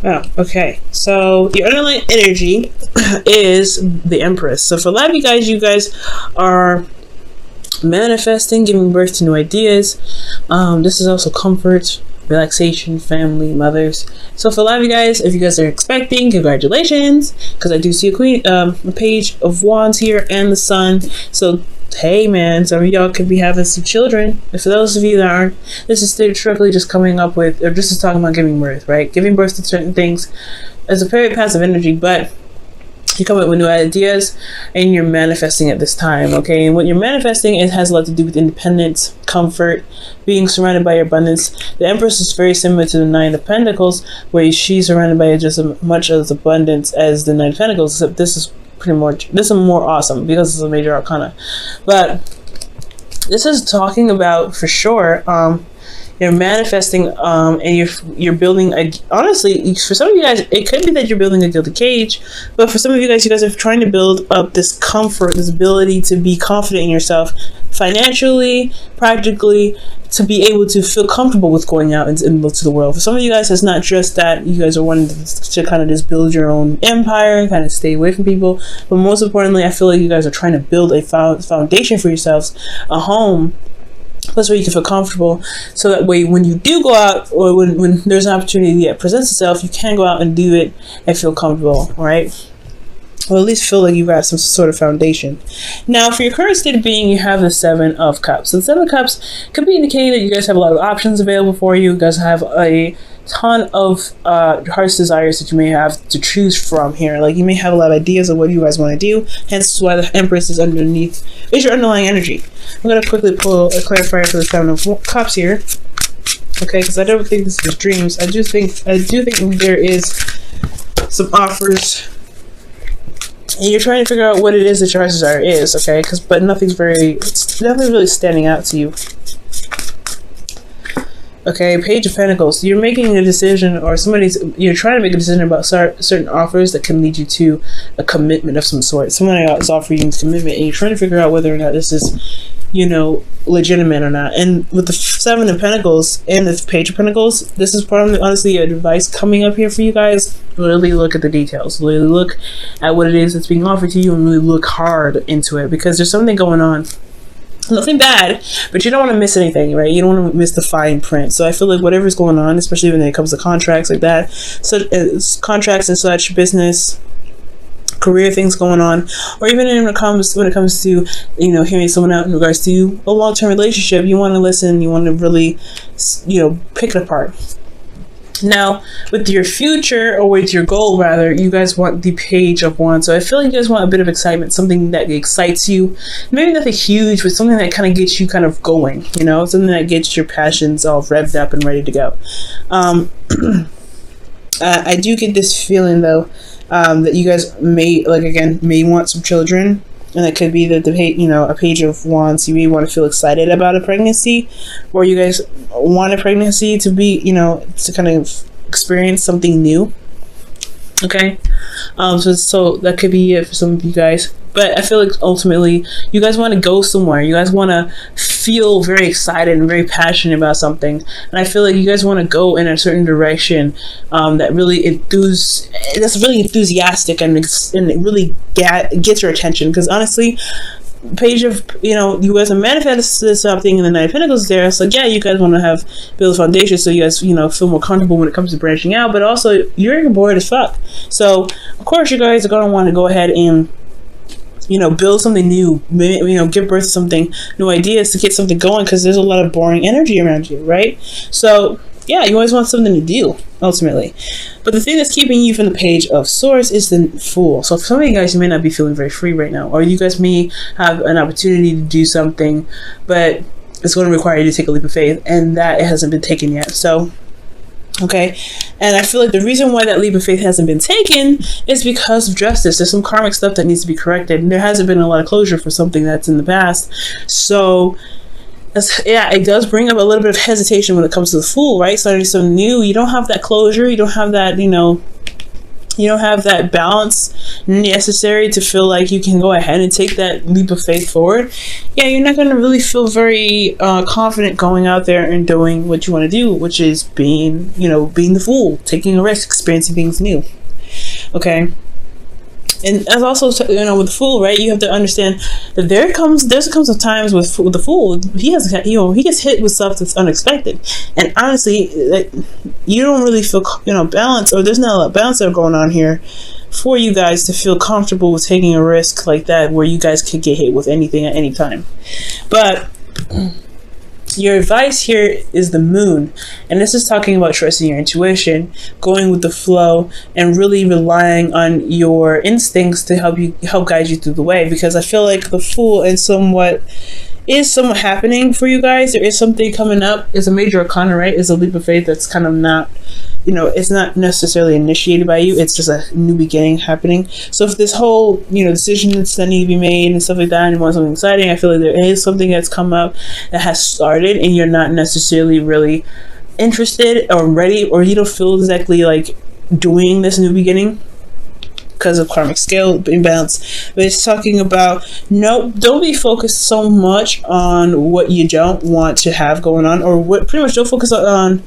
Oh, okay. So your underlying energy is the Empress. So for a lot of you guys are manifesting, giving birth to new ideas. This is also comfort, relaxation, family, mothers. So for a lot of you guys, if you guys are expecting, congratulations, because I do see a page of wands here and the sun. So hey man, some of y'all could be having some children. And for those of you that aren't, this is strictly just coming up with, or this is talking about giving birth, right? Giving birth to certain things is a very passive energy, but you come up with new ideas and you're manifesting at this time, okay? And what you're manifesting, it has a lot to do with independence, comfort, being surrounded by your abundance. The Empress is very similar to the Nine of Pentacles, where she's surrounded by just as much as abundance as the Nine of Pentacles, except this is more awesome because it's a major arcana. But this is talking about, for sure, you're manifesting, and you're building honestly, for some of you guys, it could be that you're building a gilded cage, but for some of you guys are trying to build up this comfort, this ability to be confident in yourself, financially, practically, to be able to feel comfortable with going out and look to the world. For some of you guys, it's not just that you guys are wanting to kind of just build your own empire and kind of stay away from people, but most importantly, I feel like you guys are trying to build a foundation for yourselves, a home, place where you can feel comfortable, so that way when you do go out, or when there's an opportunity that presents itself, you can go out and do it and feel comfortable, right? Or at least feel like you've got some sort of foundation. Now, for your current state of being, you have the Seven of Cups. So the Seven of Cups could be indicating that you guys have a lot of options available for you. You guys have a ton of heart's desires that you may have to choose from here. Like, you may have a lot of ideas of what you guys want to do. Hence why the Empress is underneath. Is your underlying energy. I'm going to quickly pull a clarifier for the Seven of Cups here. Okay, because I don't think this is dreams. I do think there is some offers. And you're trying to figure out what it is that your heart's desire is, okay? But nothing's really standing out to you. Okay, Page of Pentacles. You're making a decision, or you're trying to make a decision about certain offers that can lead you to a commitment of some sort. Someone is offering you commitment, and you're trying to figure out whether or not this is, legitimate or not. And with the Seven of Pentacles and the Page of Pentacles, this is probably honestly advice coming up here for you guys. Really look at the details. Really look at what it is that's being offered to you, and really look hard into it, because there's something going on. Nothing bad, but you don't want to miss anything, right? You don't want to miss the fine print. So I feel like whatever's going on, especially when it comes to contracts like that, so contracts and such, business, career things going on, or even when it comes to hearing someone out in regards to a long-term relationship, you want to listen, you want to really pick it apart. Now, with your future, or with your goal rather, you guys want the Page of Wands. So I feel like you guys want a bit of excitement, something that excites you. Maybe nothing huge, but something that kind of gets you kind of going, something that gets your passions all revved up and ready to go. I do get this feeling though, that you guys may want some children. And it could be that a Page of Wands, you may want to feel excited about a pregnancy, or you guys want a pregnancy to be, to kind of experience something new. Okay, so that could be it for some of you guys. But I feel like ultimately you guys want to go somewhere. You guys want to feel very excited and very passionate about something. And I feel like you guys want to go in a certain direction that's really enthusiastic, and it really gets your attention. Because honestly, Page of, you guys have manifested something in the Nine of Pentacles there. So yeah, you guys want to build a foundation so you guys, feel more comfortable when it comes to branching out. But also, you're bored as fuck. So of course you guys are going to want to go ahead and build something new, give birth to something, new ideas to get something going, because there's a lot of boring energy around you, right? So yeah, you always want something to do, ultimately. But the thing that's keeping you from the Page of Swords is the Fool. So for some of you guys, you may not be feeling very free right now, or you guys may have an opportunity to do something, but it's going to require you to take a leap of faith, and that hasn't been taken yet. So okay, and I feel like the reason why that leap of faith hasn't been taken is because of justice. There's some karmic stuff that needs to be corrected, and there hasn't been a lot of closure for something that's in the past. So it does bring up a little bit of hesitation when it comes to the Fool, right? Starting something new, you don't have that closure, you don't have that, you don't have that balance necessary to feel like you can go ahead and take that leap of faith forward, yeah, you're not going to really feel very confident going out there and doing what you want to do, which is being the fool, taking a risk, experiencing things new. Okay. And as also, with the fool, right? You have to understand that there comes a times with the fool. He gets hit with stuff that's unexpected, and honestly, you don't really feel balance, or there's not a lot of balance that going on here for you guys to feel comfortable with taking a risk like that, where you guys could get hit with anything at any time. But your advice here is the moon, and this is talking about trusting your intuition, going with the flow, and really relying on your instincts to help guide you through the way. Because I feel like the fool is somewhat happening for you guys. There is something coming up. It's a major arcana, right? It's a leap of faith that's kind of not, it's not necessarily initiated by you. It's just a new beginning happening. So if this whole, decisions that need to be made and stuff like that, and you want something exciting, I feel like there is something that's come up that has started, and you're not necessarily really interested or ready, or you don't feel exactly like doing this new beginning because of karmic scale imbalance. But it's talking about, no, don't be focused so much on what you don't want to have going on, or what pretty much don't focus on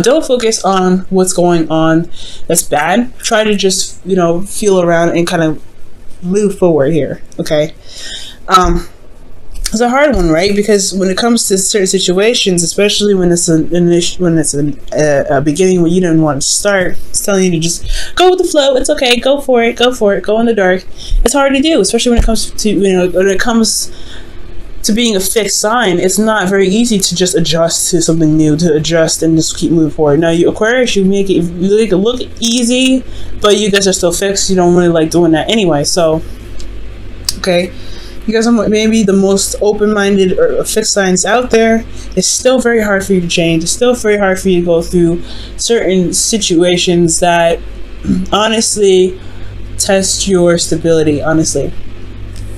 don't focus on what's going on that's bad. Try to just feel around and kind of move forward here. Okay. It's a hard one, right? Because when it comes to certain situations, especially when it's a beginning where you didn't want to start, it's telling you to just go with the flow. It's okay. Go for it. Go in the dark. It's hard to do, especially when it comes to being a fixed sign. It's not very easy to just adjust to something new, to adjust and just keep moving forward. Now, you Aquarius, you make it look easy, but you guys are still fixed. You don't really like doing that anyway. So, okay. You guys are maybe the most open-minded or fixed signs out there. It's still very hard for you to change. It's still very hard for you to go through certain situations that honestly test your stability, honestly.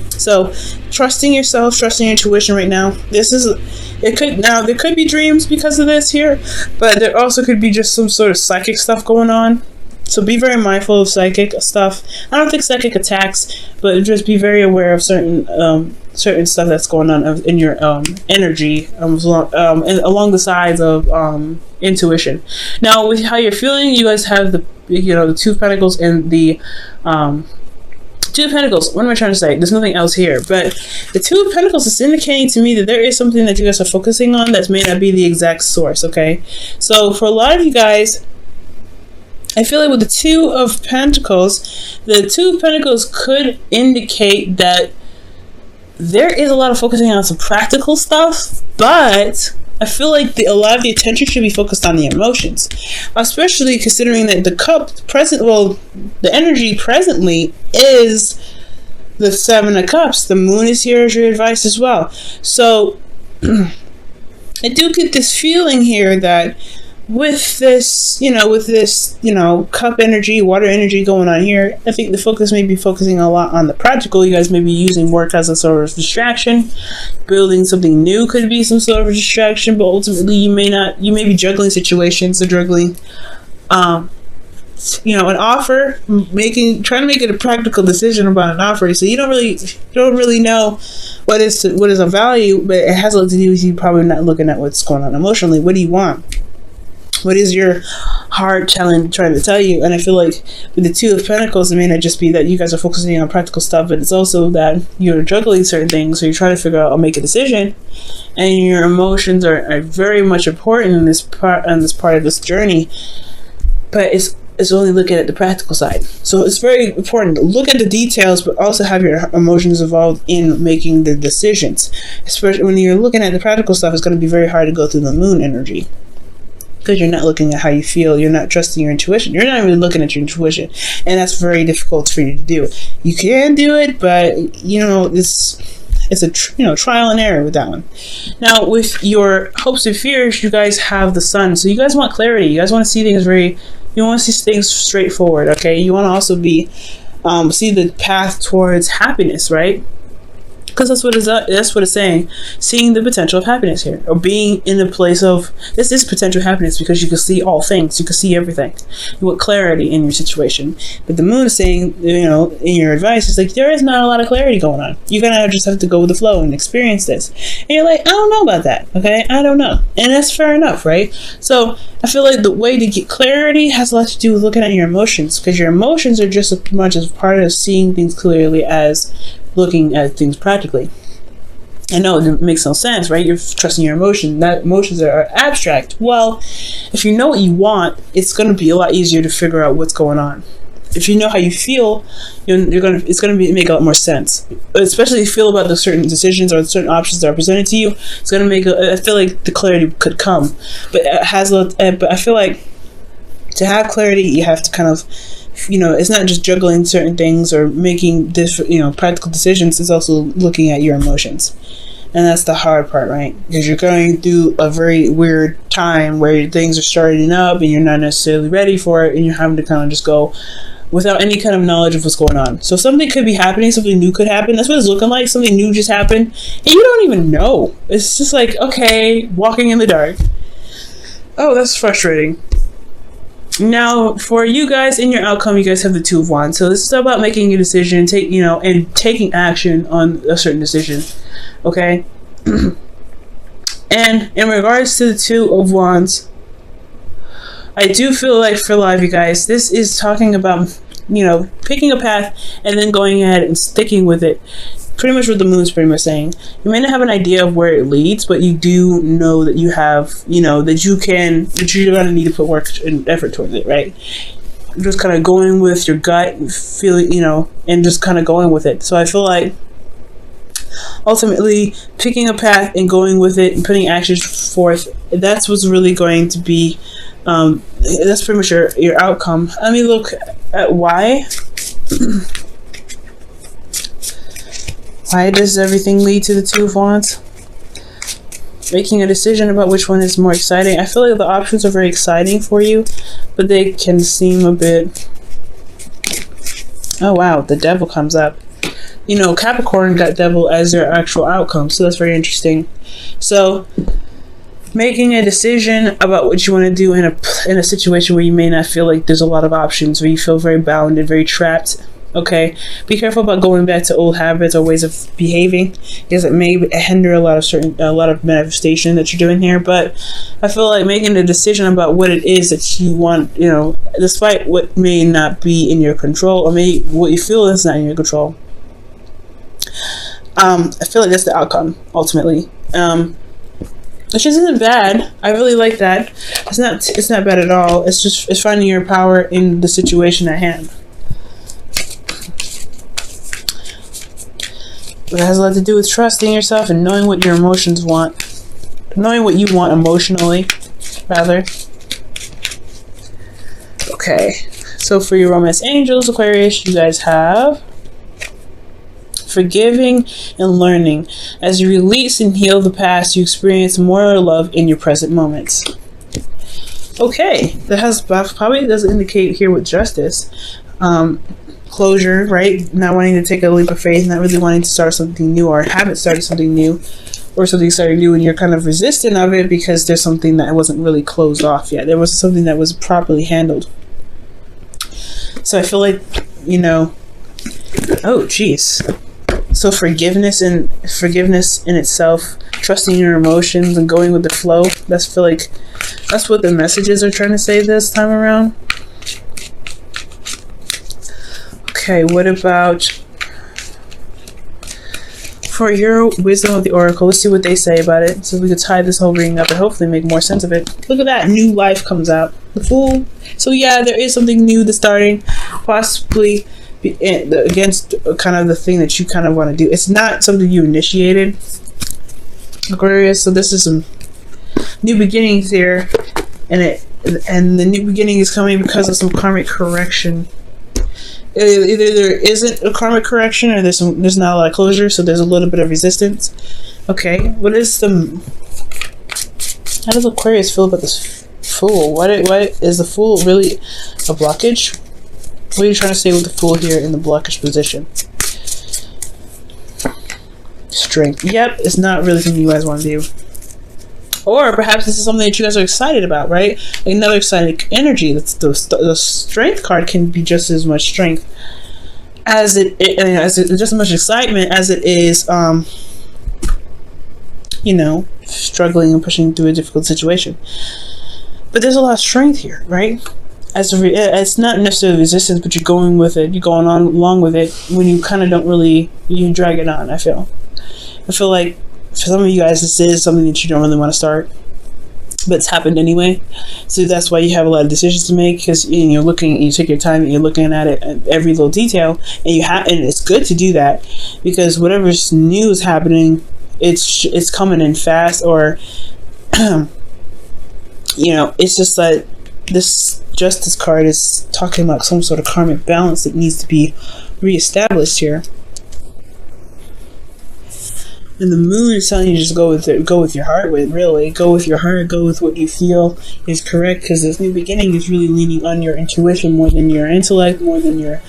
So trusting yourself, trusting your intuition right now. There could be dreams because of this here, but there also could be just some sort of psychic stuff going on. So be very mindful of psychic stuff. I don't think psychic attacks, but just be very aware of certain stuff that's going on in your energy along the sides of intuition. Now, with how you're feeling, you guys have the Two of Pentacles and the Two of Pentacles. What am I trying to say? There's nothing else here, but the Two of Pentacles is indicating to me that there is something that you guys are focusing on that may not be the exact source. Okay, so for a lot of you guys, I feel like with the Two of Pentacles could indicate that there is a lot of focusing on some practical stuff, but I feel like a lot of the attention should be focused on the emotions, especially considering that the energy presently is the Seven of Cups. The Moon is here as your advice as well. So I do get this feeling here that with this cup energy, water energy going on here, I think the focus may be focusing a lot on the practical. You guys may be using work as a sort of distraction. Building something new could be some sort of distraction, but ultimately you may be juggling situations or juggling an offer, trying to make it a practical decision about an offer. So you don't really know what is of value, but it has a lot to do with you probably not looking at what's going on emotionally. What do you want? What is your heart trying to tell you? And I feel like with the Two of Pentacles, it may not just be that you guys are focusing on practical stuff, but it's also that you're juggling certain things. So you're trying to figure out or make a decision, and your emotions are very much important in this part of this journey. But it's only looking at the practical side. So it's very important to look at the details, but also have your emotions involved in making the decisions. Especially when you're looking at the practical stuff, it's going to be very hard to go through the Moon energy, because you're not looking at how you feel. You're not trusting your intuition. You're not even looking at your intuition, and that's very difficult for you to do. You can do it, but it's a trial and error with that one. Now, with your hopes and fears, you guys have the Sun, so you guys want clarity. You guys want to see things you want to see things straightforward. Okay, you want to also see the path towards happiness, right? Because that's what it's saying. Seeing the potential of happiness here, or being in a place of, this is potential happiness because you can see all things, you can see everything. You want clarity in your situation. But the moon is saying, you know, in your advice, it's like there is not a lot of clarity going on. You're gonna just have to go with the flow and experience this. And you're like, I don't know about that. Okay, I don't know, and that's fair enough, right? So I feel like the way to get clarity has a lot to do with looking at your emotions, because your emotions are just as much as part of seeing things clearly as looking at things practically. I know it makes no sense, right? You're trusting your emotion. That emotions are abstract. Well, if you know what you want, it's going to be a lot easier to figure out what's going on. If you know how you feel, it's going to make a lot more sense. Especially if you feel about the certain decisions or certain options that are presented to you, it's going to make. I feel like the clarity could come, but but I feel like to have clarity, you have to kind of, you know, it's not just juggling certain things or making this, you know, practical decisions. It's also looking at your emotions, and that's the hard part, right? Because you're going through a very weird time where things are starting up and you're not necessarily ready for it, and you're having to kind of just go without any kind of knowledge of what's going on. So something could be happening, something new could happen. That's what it's looking like. Something new just happened, and you don't even know. It's just like, okay, walking in the dark. Oh, that's frustrating. Now, for you guys in your outcome, you guys have the Two of Wands. So this is about making a decision, and taking action on a certain decision. Okay. And in regards to the Two of Wands, I do feel like for a lot of you guys, this is talking about, you know, picking a path and then going ahead and sticking with it. Pretty much what the moon's pretty much saying. You may not have an idea of where it leads, but you do know that you have, you know, that you're gonna need to put work and effort towards it, right? Just kind of going with your gut and feeling, you know, and just kind of going with it. So I feel like ultimately picking a path and going with it and putting actions forth, that's what's really going to be, that's pretty much your outcome. Let me look at why. Why does everything lead to the Two of Wands? Making a decision about which one is more exciting. I feel like the options are very exciting for you, but they can seem a bit... Oh wow, the Devil comes up. You know, Capricorn got Devil as their actual outcome, so that's very interesting. So, making a decision about what you want to do in a situation where you may not feel like there's a lot of options, where you feel very bounded, very trapped. Okay, be careful about going back to old habits or ways of behaving, because it may hinder a lot of manifestation that you're doing here. But I feel like making a decision about what it is that you want, you know, despite what may not be in your control, or what you feel is not in your control. I feel like that's the outcome ultimately, which isn't bad. I really like that. It's not bad at all. It's finding your power in the situation at hand. It has a lot to do with trusting yourself and knowing what your emotions want. Knowing what you want emotionally, rather. Okay. So for your romance angels, Aquarius, you guys have forgiving and learning. As you release and heal the past, you experience more love in your present moments. Okay. That probably does indicate here with justice. Closure, right? Not wanting to take a leap of faith, not really wanting to start something new, or haven't started something new, or something started new and you're kind of resistant of it because there's something that wasn't really closed off yet. There was something that was properly handled. So I feel like, you know, oh geez. So forgiveness in itself, trusting your emotions and going with the flow, that's what the messages are trying to say this time around. Okay, what about for your wisdom of the oracle? Let's see what they say about it, so we could tie this whole reading up and hopefully make more sense of it. Look at that, new life comes out. The Fool. So yeah, there is something new that's starting, possibly against kind of the thing that you kind of want to do. It's not something you initiated, Aquarius. So this is some new beginnings here, and the new beginning is coming because of some karmic correction. Either there isn't a karmic correction, or there's not a lot of closure, so there's a little bit of resistance. Okay, what is how does Aquarius feel about this Fool? What is the Fool really a blockage? What are you trying to say with the Fool here in the blockage position? Strength. Yep, it's not really something you guys want to do. Or perhaps this is something that you guys are excited about, right? Another exciting energy. That's the strength card can be just as much strength as just as much excitement as it is, you know, struggling and pushing through a difficult situation. But there's a lot of strength here, right? It's not necessarily resistance, but you're going with it. You're going on along with it when you kind of don't really, you drag it on. I feel like for some of you guys, this is something that you don't really want to start, but it's happened anyway. So that's why you have a lot of decisions to make, because you're looking, you take your time and you're looking at it, at every little detail, and it's good to do that, because whatever's new is happening, it's coming in fast, or you know, it's just like this Justice card is talking about some sort of karmic balance that needs to be reestablished here. And the Moon is telling you just go with it, go with your heart. Go with your heart. Go with what you feel is correct, because this new beginning is really leaning on your intuition more than your intellect, more than your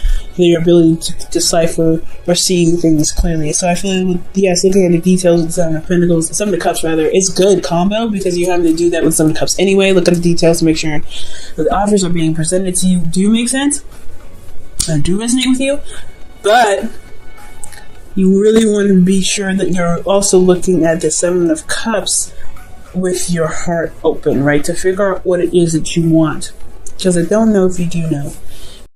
ability to decipher or see things clearly. So I feel like, yes, looking at the details of the Seven of Pentacles, Seven of Cups rather, it's good combo, because you're having to do that with Seven of Cups anyway. Look at the details to make sure that the offers are being presented to you do make sense and do resonate with you, but you really want to be sure that you're also looking at the Seven of Cups with your heart open, right? To figure out what it is that you want. Because I don't know if you do know.